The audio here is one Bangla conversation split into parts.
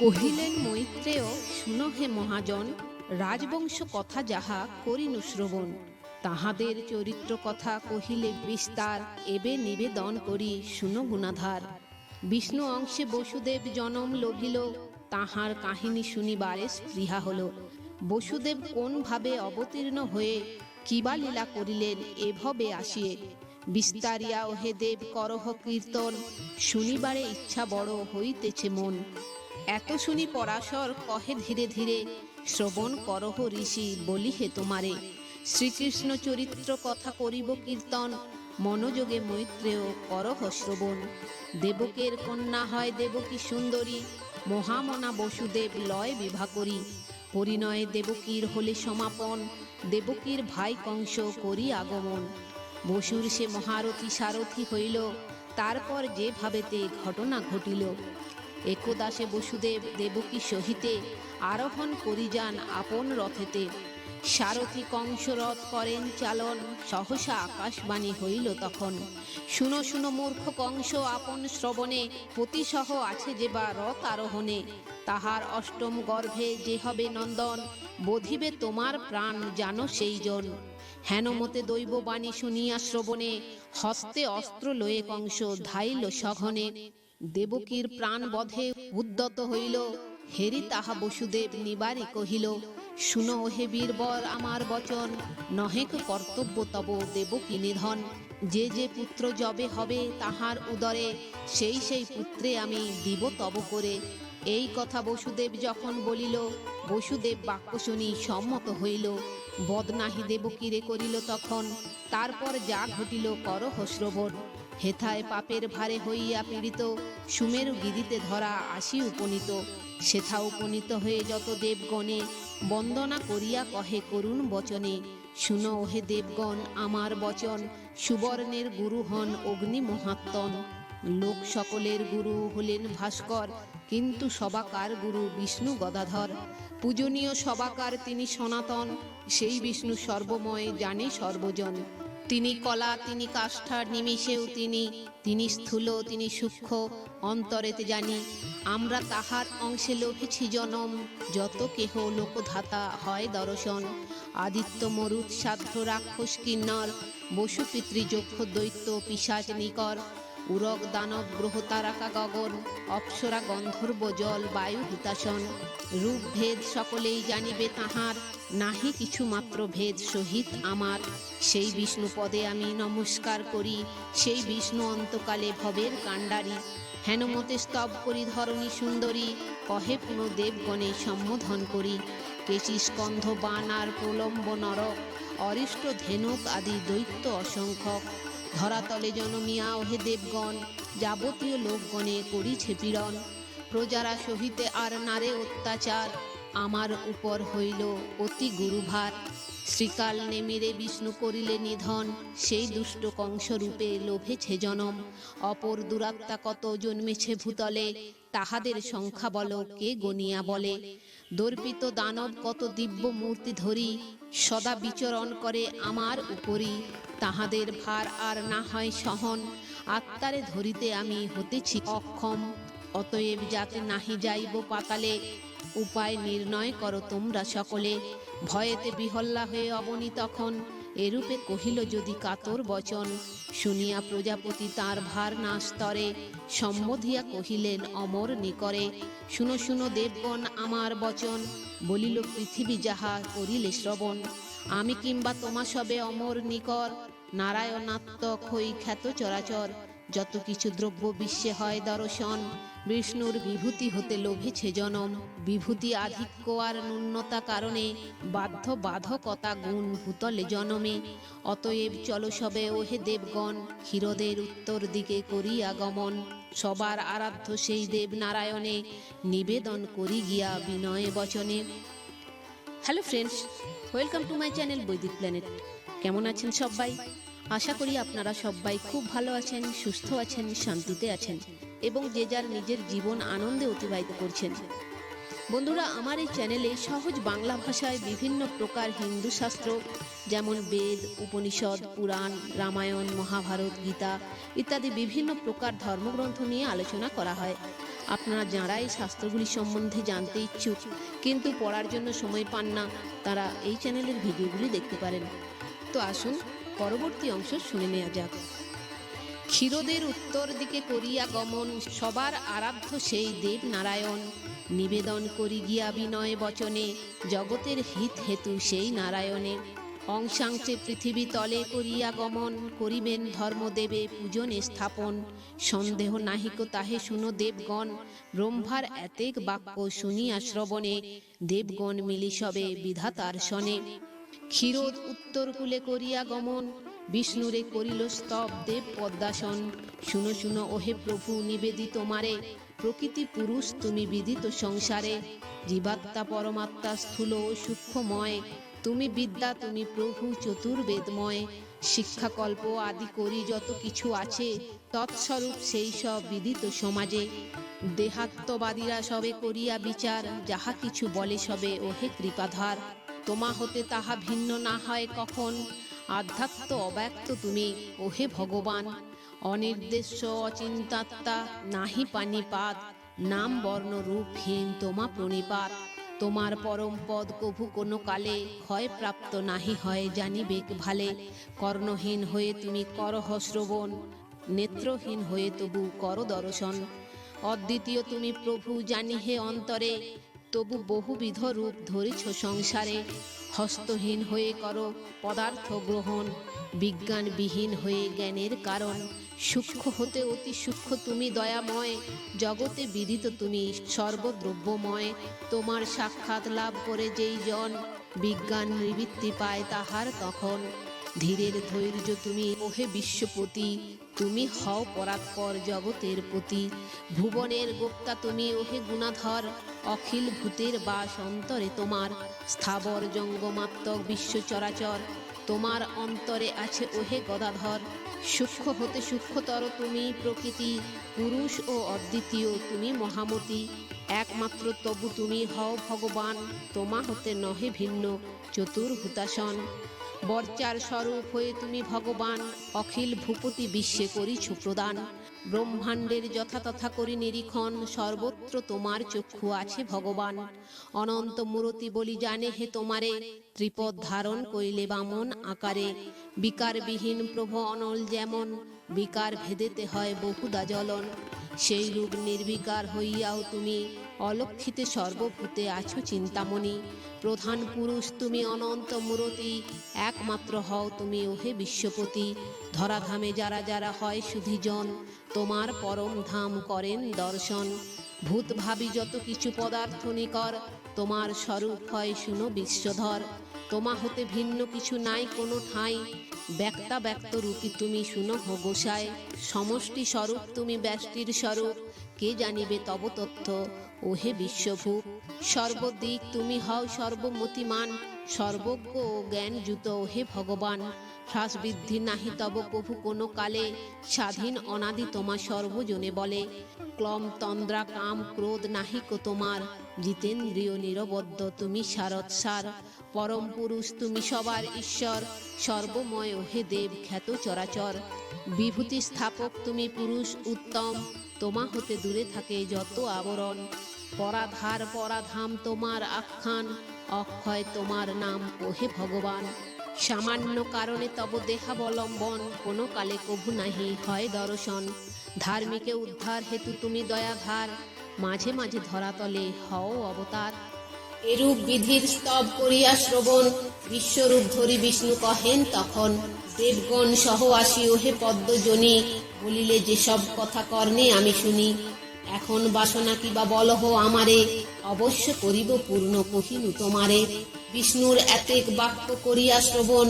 কহিলেন মৈত্রেয়, শুনো হে মহাজন, রাজবংশ কথা যাহা করিনু শ্রবণ, তাহাদের চরিত্র কথা কহিলে বিস্তার, এবে নিবেদন করি শুনো গুণাধার। বিষ্ণু অংশে বসুদেব জনম লভিল, তাহার কাহিনী শুনিবারে স্পৃহা হল। বসুদেব কোন ভাবে অবতীর্ণ হয়ে কিবা লীলা করিলেন এভবে আসিয়ে, বিস্তারিয়া ওহে দেব করহ কীর্তন, শুনিবারে ইচ্ছা বড় হইতেছে মন। এত শুনি পরাশর কহে ধীরে ধীরে, শ্রবণ করহ ঋষি বলি হে তোমারে। শ্রীকৃষ্ণ চরিত্র কথা করিব কীর্তন, মনোযোগে মৈত্রেয় করহ শ্রবণ। দেবকের কন্যা হয় দেবকী সুন্দরী, মহামনা বসুদেব লয় বিভা করি। পরিণয়ে দেবকীর হলে সমাপন, দেবকীর ভাই কংস করি আগমন। বসুর সে মহারথী সারথি হইল, তারপর যে ভাবেতে ঘটনা ঘটিল। একদা সে বসুদেব দেবকী সহিতে, আরোহণ করি যান আপন রথেতে। সারথি কংস রথ করেন চালন, সহসা আকাশবাণী হইল তখন। শুনো শুনো মূর্খ কংস আপন শ্রবণে, পতিসহ আছে যে বা রথ আরোহণে। তাহার অষ্টম গর্ভে যে হবে নন্দন, বোধিবে তোমার প্রাণ জানো সেই জন। হেনমতে দৈববাণী শুনিয়া শ্রবণে, হস্তে অস্ত্র লয়ে কংস ধাইল সঘনে। দেবকীর প্রাণ বধে উদ্যত হইল, হেরি তাহা বসুদেব নিবারে কহিল। শুনো হে বীরবর আমার বচন, নহেক কর্তব্য তব দেবকী নিধন। যে যে পুত্র যবে হবে তাহার উদরে, সেই সেই পুত্রে আমি দিব তব করে। এই কথা বসুদেব যখন বলিল, বসুদেব বাক্য শুনি সম্মত হইল। বদনাহি দেবকীরে করিল তখন, তারপর যা ঘটিল করহ শ্রবণ। হেথায় পাপের ভারে হইয়া পীড়িত, সুমেরু গিরিতে ধরা আসি উপনীত। সেথা উপনীত হয়ে যত দেবগণে, বন্দনা করিয়া কহে করুণ বচনে। শুনো হে দেবগণ আমার বচন, সুবর্ণের গুরু হন অগ্নি মহাত্মন। লোক সকলের গুরু হলেন ভাস্কর, কিন্তু সবাকার গুরু বিষ্ণু গদাধর। পূজনীয় সবাকার তিনি সনাতন, সেই বিষ্ণু সর্বময় জানে সর্বজন। তিনি কলা তিনি কাষ্ঠা নিমিষেও তিনি স্থূল তিনি সূক্ষ্ম অন্তরেতে জানি। আমরা তাহার অংশে লোভেছি জনম, যত কেহ লোকধাতা হয় দর্শন। আদিত্য মরুৎ সাধ্য রাক্ষস কিন্নর, বসু পিতৃযক্ষ দৈত্য পিশাচ নিকর। উরগ দানব গ্রহ তারাকা গগন, অপ্সরা গন্ধর্ব জল বায়ু হুতাসন। রূপ ভেদ সকলেই জানিবে তাহার, নাহি কিছু মাত্র ভেদ সহিত আমার। সেই বিষ্ণু পদে আমি নমস্কার করি, সেই বিষ্ণু অন্তকালে ভবের কাণ্ডারি। হেনমতে স্তব করি ধরণী সুন্দরী, কহে পুনঃ দেবগণে সম্বোধন করি। কেশি স্কন্ধ বান আর প্রলম্ব নরক, অরিষ্ট ধেনুক আদি দৈত্য অসংখ্যক। ধরাতলে জনমিয়া ওহে দেবগণ, যাবতীয় লোকগণে করিছে পীড়ন। প্রজারা সহিতে আর নারে অত্যাচার, আমার উপর হইল অতি গুরুভার। শ্রীকাল নেমিরে বিষ্ণু করিলে নিধন, সেই দুষ্ট কংসরূপে লোভেছে জনম। অপর দুরাত্মা কত জন্মেছে ভূতলে, তাহাদের সংখ্যা বল কে গনিয়া বলে। দর্পিত দানব কত দিব্য মূর্তি ধরি, সদা বিচরণ করে আমার উপরি। তাহাদের ভার আর না হয় সহন, আত্মারে ধরিতে আমি হতেছি অক্ষম। অতএব যাতে নাহি যাইব পাতালে, উপায় নির্ণয় করো তোমরা সকলে। ভয়েতে বিহল্লা হয়ে অবনী তখন, এরূপে কহিল যদি কাতর বচন। শুনিয়া প্রজাপতি তাঁর ভার না স্তরে, সম্বোধিয়া কহিলেন অমর নিকরে। শুনো শুনো দেবগণ আমার বচন, বলিল পৃথিবী যাহা করিলে শ্রবণ। আমি কিংবা তোমা সবে অমর নিকর, নারায়ণাত্মক হই খ্যাত চরাচর। যত কিছু দ্রব্য বিশ্বে হয় দর্শন, বিষ্ণুর বিভূতি হতে লোভেছে জনম। বিভূতি আধিক্য আর ন্যূনতা কারণে, বাধ্য বাধকতা গুণ ভূতলে জনমে। অতএব চলো সবে ওহে দেবগণ, ক্ষীরদের উত্তর দিকে করি আগমন। সবার আরাধ্য সেই দেব নারায়ণে, নিবেদন করি গিয়া বিনয় বচনে। Hello friends, welcome to my channel বৈদিক প্ল্যানেট। কেমন আছেন সবাই? আশা করি আপনারা সবাই খুব ভালো আছেন, সুস্থ আছেন, শান্তিতে আছেন এবং যে যার নিজের জীবন আনন্দে অতিবাহিত করছেন। বন্ধুরা, আমার এই চ্যানেলে সহজ বাংলা ভাষায় বিভিন্ন প্রকার হিন্দু শাস্ত্র যেমন বেদ, উপনিষদ, পুরাণ, রামায়ণ, মহাভারত, গীতা ইত্যাদি বিভিন্ন প্রকার ধর্মগ্রন্থ নিয়ে আলোচনা করা হয়। আপনারা যারা এই শাস্ত্রগুলি সম্বন্ধে জানতে ইচ্ছুক কিন্তু পড়ার জন্য সময় পান না, তারা এই চ্যানেলের ভিডিওগুলি দেখতে পারেন। তো আসুন পরবর্তী অংশ শুনে নেওয়া যাক। ক্ষীরোদের উত্তর দিকে করিয়া গমন, সবার আরাধ্য সেই দেব নারায়ণ। নিবেদন করি গিয়া বিনয় বচনে, জগতের হিত হেতু সেই নারায়ণে। অংশাংশে পৃথিবী তলে করিয়া গমন, করিবেন ধর্মদেবে পূজনে স্থাপন। সন্দেহ নাহিক তাহে শুনো দেবগণ, ব্রহ্মার এতেক বাক্য শুনিয়া শ্রবণে। দেবগণ মিলি সবে বিধাতার শনে। ক্ষীরোদ উত্তর কূলে করিয়া গমন, বিষ্ণুরে করিল স্তব দেব পদ্মাসন। শুনো শুনো ওহে প্রভু নিবেদিত মারে, প্রকৃতি পুরুষ তুমি বিদিত সংসারে। জীবাত্মা পরমাত্মা স্থূল ও সূক্ষ্মময়, তুমি বিদ্যা তুমি প্রভু চতুর্বেদময়। শিক্ষাকল্প আদি করি যত কিছু আছে, তৎস্বরূপ সেই সব বিদিত সমাজে। দেহাত্মবাদীরা সবে করিয়া বিচার, যাহা কিছু বলে সবে ওহে কৃপাধার। তোমা হতে তাহা ভিন্ন না হয় কখন, আধ্যাত্ম অব্যক্ত তুমি ওহে ভগবান। অনির্দেশ্য অচিন্তাত্মা নাহি পানিপাত, নাম বর্ণ রূপহীন তোমা প্রণিপাত। তোমার পরম পদ কভু কোনো কালে, ক্ষয় প্রাপ্ত নাহি হয় জানিবেক ভালে। কর্ণহীন হয়ে তুমি করহ শ্রবণ, নেত্রহীন হয়ে তবু কর দর্শন। অদ্বিতীয় তুমি প্রভু জানি হে অন্তরে, তবু বহুবিধ রূপ ধরেছ সংসারে। হস্তহীন হয়ে করো পদার্থ গ্রহণ, বিজ্ঞানবিহীন হয়ে জ্ঞানের কারণ। সূক্ষ্ম হতে অতি সূক্ষ্ম তুমি দয়াময়, জগতে বিদিত তুমি সর্বদ্রব্যময়। তোমার সাক্ষাৎ লাভ করে যেই জন, বিজ্ঞান নিবৃত্তি পায় তাহার তখন। ধীরের ধৈর্য তুমি ওহে বিশ্বপতি, তুমি হও পরাৎপর জগতের পতি। ভুবনের গোপ্তা তুমি ওহে গুণাধর, অখিল ভূতের বাস অন্তরে তোমার। স্থাবর জঙ্গমাত্মক বিশ্ব চরাচর, তোমার অন্তরে আছে ওহে গদাধর। সূক্ষ্ম হতে সূক্ষ্মতর তুমি প্রকৃতি, পুরুষ ও অদ্বিতীয় তুমি মহামতি। একমাত্র তবু তুমি হও ভগবান, তোমা হতে নহে ভিন্ন চতুর্ভূতাসন। বর্চার স্বরূপ হয়ে তুমি ভগবান, অখিল ভূপতি বিশ্বে করিছ প্রদান। ব্রহ্মাণ্ডের যথাতথা করি নিরীক্ষণ, সর্বত্র তোমার চক্ষু আছে ভগবান। অনন্ত মূরতি বলি জানে হে তোমারে, ত্রিপদ ধারণ করিলে বামন আকারে। বিকারবিহীন প্রভু অনল যেমন, বিকার ভেদেতে হয় বহুদা জ্বলন। সেই রূপ নির্বিকার হইয়াও তুমি, অলক্ষিতে সর্বভূতে আছো চিন্তামণি। প্রধান পুরুষ তুমি অনন্ত মূরতি, একমাত্র হও তুমি ওহে বিশ্বপতি। ধরাধামে যারা যারা হয় সুধীজন, তোমার পরম ধাম করেন দর্শন। ভূত ভাবি যত কিছু পদার্থ নিকর, তোমার স্বরূপ হয় শুনো বিশ্বধর। তোমা হতে ভিন্ন কিছু নাই কোনো ঠাঁই, ব্যক্তা ব্যক্ত রূপী তুমি শুনো হো গোসাই। সমষ্টি স্বরূপ তুমি ব্যষ্টির স্বরূপ, কে জানিবে তব তথ্য ওহে বিশ্বভূপ। সর্বদিক তুমি হও সর্বমতিমান, সর্বজ্ঞ ও জ্ঞানযুত হে ভগবান। হ্রাস বৃদ্ধি নাহি তব প্রভু কোনো কালে, স্বাধীন অনাদি তোমা সর্বজনে বলে। ক্লম তন্দ্রা কাম ক্রোধ নাহিক তোমার, জিতেন্দ্রিয় নিরবদ্ধ তুমি সারৎসার। পরম পুরুষ তুমি সবার ঈশ্বর, সর্বময় ওহে দেব খ্যাত চরাচর। বিভূতি স্থাপক তুমি পুরুষ উত্তম, তোমা হতে দূরে থাকে যত আবরণ। পরাধার পরাধাম তোমার আখ্যান, অক্ষয় তোমার নাম ওহে ভগবান। সামান্য কারণে তব দেহাবলম্বন, কোনো কালে কভু নাহি হয় দর্শন। ধার্মিকে উদ্ধার হেতু তুমি দয়াধার, মাঝে মাঝে ধরাতলে হও অবতার। এরূপ বিধির স্তব করিয়া শ্রবণ, বিশ্বরূপ ধরি বিষ্ণু কহেন তখন। দেবগণ সহ আসি ওহে পদ্মজনী, বলিলে যেসব কথা কর্ণে আমি শুনি। এখন বাসনা কিবা বলহ আমারে, অবশ্য করিব পূর্ণ কহিনু তোমারে। বিষ্ণুর এতেক বাক্য করিয়া শ্রবণ,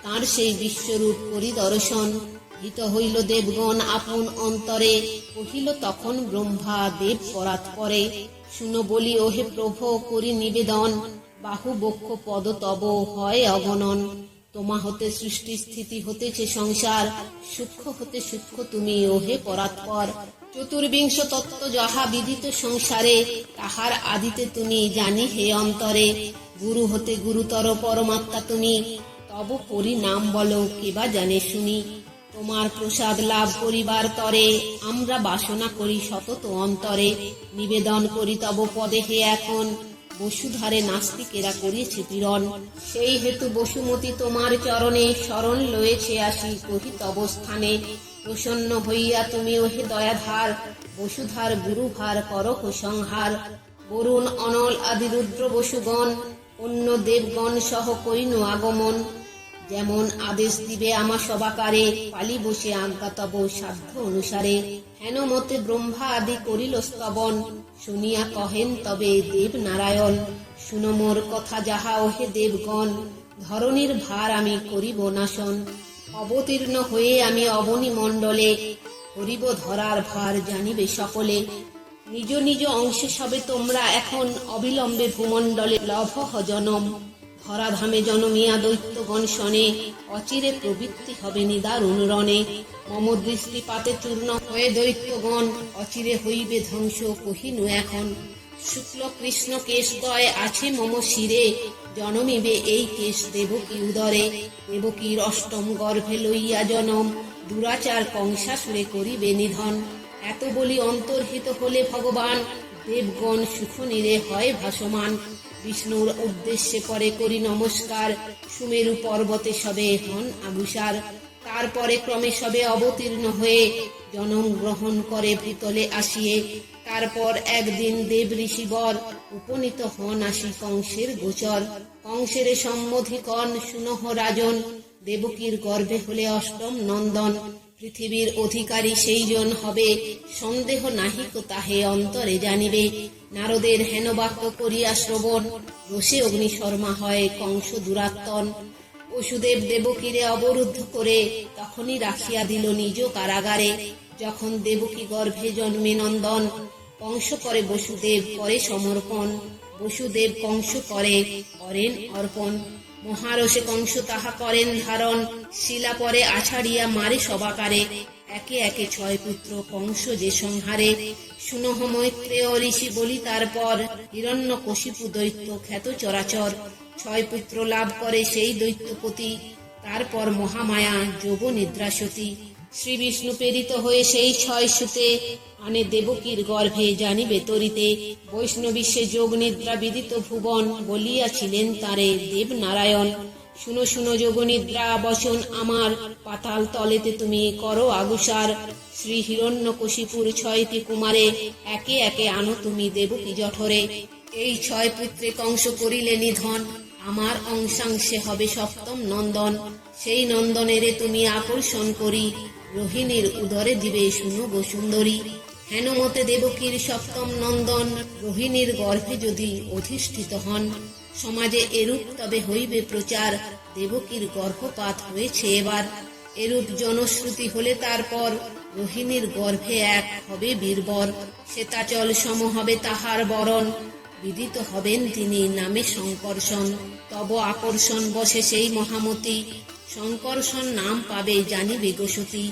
তাঁর সেই বিশ্বরূপ করি দর্শন। হিত হইল দেবগণ আপন অন্তরে, কহিল তখন ব্রহ্মা দেব পরাৎপরে। শুনো বলি ওহে প্রভু করি নিবেদন, বাহু বক্ষ পদ তব হয় অগণন। তোমা হতে সৃষ্টি স্থিতি হতেছে সংসার, সূক্ষ্ম হতে সূক্ষ্ম তুমি ওহে পরাৎপর। চতুর্বিংশ তত্ত্ব যাহা বিদিত সংসারে, তাহার আদিতে তুমি জানি হে অন্তরে। গুরু হতে গুরুতর পরমাত্মা তুমি, তব পরি নাম বলো কেবা জানে শুনি। তোমার প্রসাদ লাভ করিবার তরে আমরা বাসনা করি সতত অন্তরে। নিবেদন করি তব পদে হে এখন, বসুধারে নাস্তিকেরা করিয়েছে পীড়ন। সেই হেতু বসুমতী তোমার চরণে শরণ লয়েছে আসি কহি তব স্থানে। প্রসন্ন হইয়া তুমি ওহে দয়াধার, বসুধার গুরুভার করো সংহার। বরুণ অনল আদি রুদ্র বসুগণ, অন্য দেবগণ সহ করিনু আগমন। যেমন আদেশ দিবে আমা সবাকারে, পালি বসে আজ্ঞা তব সাধ্য অনুসারে। হেন মতে ব্রহ্মা আদি করিল স্তবন, শুনিয়া কহেন তবে দেব নারায়ণ। শুনো মোর কথা যাহা ওহে দেবগণ, ধরণীর ভার আমি করিব নাশন। অবতীর্ণ হয়ে আমি অবনী মণ্ডলে, করিব ধরার ভার জানিবে সকলে। নিজ নিজ অংশে সবে তোমরা এখন, অবিলম্বে ভূমণ্ডলে লভঃ জনম। ধরাধামে জনমিয়া দৈত্যগণ শনে, অচিরে প্রবৃত্তি হবে নিদারুণ রণে। মম দৃষ্টিপাতে চূর্ণ হয়ে দৈত্যগণ, অচিরে হইবে ধ্বংস কহিনু এখন। শুক্ল কৃষ্ণ কেশদ্বয় আছে মম শিরে, জনমিবে এই কেশ দেবকী উদরে। দেবকীর অষ্টম গর্ভে লইয়া জনম, দুরাচার কংসাসুরে করিবে নিধন। এত বলি অন্তর্হিত হলে ভগবান, দেবগণ সুখ নিরে হয় ভাসমান। বিষ্ণুর উদ্দেশ্যে পরে করি নমস্কার, সুমেরু পর্বতে সবে হন আগুসার। তারপরে ক্রমে সবে অবতীর্ণ হয়ে, জনম গ্রহণ করে ভূতলে আসিয়ে। তারপর একদিন দেব ঋষিবর, উপনীত হন আসি কংসের গোচর। কংসের সম্বোধিকন শুনহ রাজন, দেবকীর গর্ভে হলে অষ্টম নন্দন। পৃথিবীর অধিকারী সেই জন হবে, সন্দেহ নাহিক তাহে অন্তরে জানিবে। নারদের হেন বাক্য করিয়া শ্রবণ, রোষে অগ্নিশর্মা হয় কংস দুরাত্মন। বসুদেব দেবকীরে অবরুদ্ধ করে, তখনই রাখিয়া দিল নিজ কারাগারে। যখন দেবকী গর্ভে জন্মে নন্দন, কংস করে বসুদেব করে সমর্পণ। বসুদেব কংস করেন অর্পণ। মহারসে কংস তাহা করেন ধারণ, শিলা পরে আছাড়িয়া মারে সবাকারে। একে একে 6 পুত্র কংস যে সংহারে। শুনহ মৈত্রেয় ঋষি বলি তারপর, হিরণ্যকশিপু দৈত্য খ্যাত চরাচর। 6 পুত্র লাভ করে সেই দৈত্যপতি, তারপর মহামায়া যোগ নিদ্রাসতী। শ্রী বিষ্ণু প্রেরিত হয়ে সেই 6 সুতে, আনে দেবকীর গর্ভে জানিবে তরিতে। বৈষ্ণবী সে যোগ নিদ্রা বিদিত ভুবন, বলিয়াছিলেন তারে দেব নারায়ণ। শুনো শুনো যোগ নিদ্রা বচন আমার, পাতাল তলেতে তুমি করো আগুসার। শ্রী হিরণ্যকশিপুর 6টি কুমারে, একে একে আনো তুমি দেবকী জঠরে। এই 6 পুত্রে কংস করিলে নিধন, আমার অংশাংশে হবে সপ্তম নন্দন। সেই নন্দনেরে তুমি আকর্ষণ করি, রোহিণীর উদরে দিবে শুনো গো সুন্দরী। হেন মতে দেবকীর সপ্তম নন্দন, রোহিণীর গর্ভে যদি অধিষ্ঠিত হন। সমাজে এরূপ তবে হইবে প্রচার, দেবকীর গর্ভপাত হয়েছে এবার। এরূপ জনশ্রুতি হলে তারপর, রোহিণীর গর্ভে এক হবে বীরবর। শ্বেতাচল সম হবে তাহার বরণ, বিদিত হবেন তিনি নামে শঙ্কর্ষণ। তব আকর্ষণ বসে সেই মহামতি, শঙ্কর্ষণ নাম পাবে জানিবে গোসতী।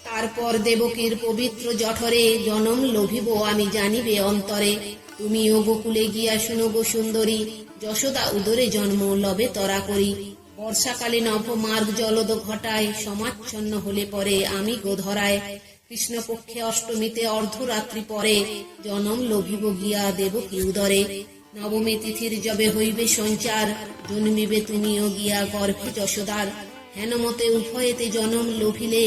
তারপর দেবকীর পবিত্র জঠরে, জনম লোভিব আমি জানিবে অন্তরে। তুমিও গোকুলে গিয়া শুনো গো সুন্দরী, যশোদা উদরে জন্ম লবে তরা করি। বর্ষাকালে নভ মার্গ জলদ ঘটায়, সমাচ্ছন্ন হলে পরে আমি গোধরায়। কৃষ্ণপক্ষে অষ্টমীতে অর্ধরাত্রি পরে, জনম লোভিব গিয়া দেবকী উদরে। নবমী তিথির যবে হইবে সঞ্চার, জন্মিবে তুমিও গিয়া গর্ভে যশোদার। হেন মতে উভয়েতে জনম লোভিলে,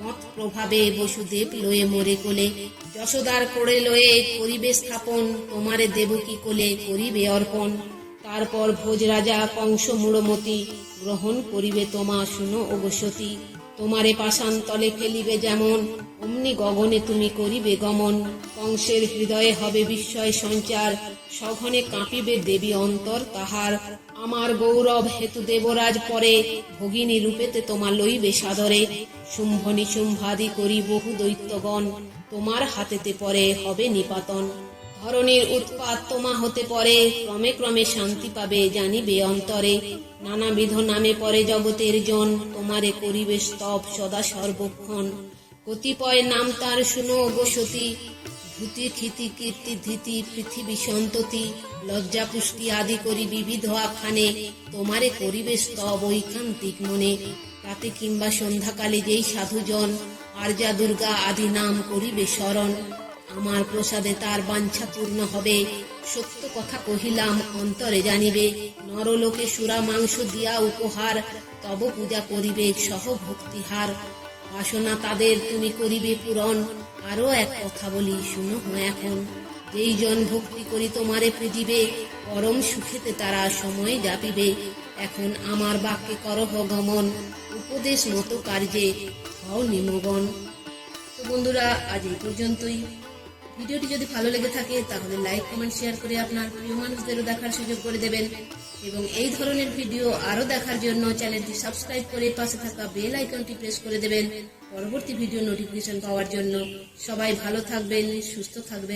মত প্রভাবে বসুদেব লয়ে মোরে কোলে। যশোদার কোড়ে লয়ে করিবে স্থাপন, তোমারে দেবকী কোলে করিবে অর্পণ। তারপর ভোজ রাজা কংস মূঢ়মতি, গ্রহণ করিবে তোমা শুনো অবসতী। তোমারে পাষাণতলে ফেলিবে যেমন, অমনি গগনে তুমি করিবে গমন। কংসের হৃদয়ে হবে বিস্ময় সঞ্চার, সঘনে কাঁপিবে দেবী অন্তর তাহার। আমার গৌরব হেতু দেবরাজ পরে, ভগিনী রূপেতে তোমা লইবে সাদরে। শুম্ভ নিশুম্ভাদি করি বহু দৈত্যগণ, তোমার হাতেতে পরে হবে নিপাতন। ধরণীর উৎপাত তোমা হতে পরে, ক্রমে ক্রমে শান্তি পাবে জানিবে অন্তরে। নানাবিধ নামে পরে জগতের জন, তোমারে করিবে স্তব সদা সর্বক্ষণ। কতিপয় নাম তার শুনো গো সতী, ধুতি ক্ষিতি কীর্তি ধীতি পৃথিবী সন্ততি। লজ্জা পুষ্টি আদি করি বিবিধ আখ্যানে, তোমারে করিবে স্তব ঐকান্তিক মনে। রাতে কিংবা সন্ধ্যাকালে যেই সাধুজন আর্যা দুর্গা আদি নাম করিবে স্মরণ, আমার প্রসাদে তার বাঞ্ছা পূর্ণ হবে। সত্য কথা কহিলাম অন্তরে জানিবে, নরলোকে সুরা মাংস দিয়া উপহার, তব পূজা করিবে সহ ভক্তিহার। বাসনা তাদের তুমি করিবে পূরণ, আরো এক কথা বলি শুনো এখন, যেই জন ভক্তি করি তোমারে পূজিবে, পরম সুখেতে তারা সময় যাপিবে। এখন আমার বাক্যে করহ গমন, উপদেশ মতো কার্যে হও নিমগন। তো বন্ধুরা, আজ এই পর্যন্তই। ভিডিওটি যদি ভালো লেগে থাকে তাহলে লাইক, কমেন্ট, শেয়ার করে আপনার প্রিয় মানুষদেরও দেখার সুযোগ করে দেবেন। এবং এই ধরনের ভিডিও আরো দেখার জন্য চ্যানেলটি সাবস্ক্রাইব করে পাশে থাকা বেল আইকনটি প্রেস করে দেবেন পরবর্তী ভিডিও নোটিফিকেশন পাওয়ার জন্য। সবাই ভালো থাকবেন, সুস্থ থাকবেন।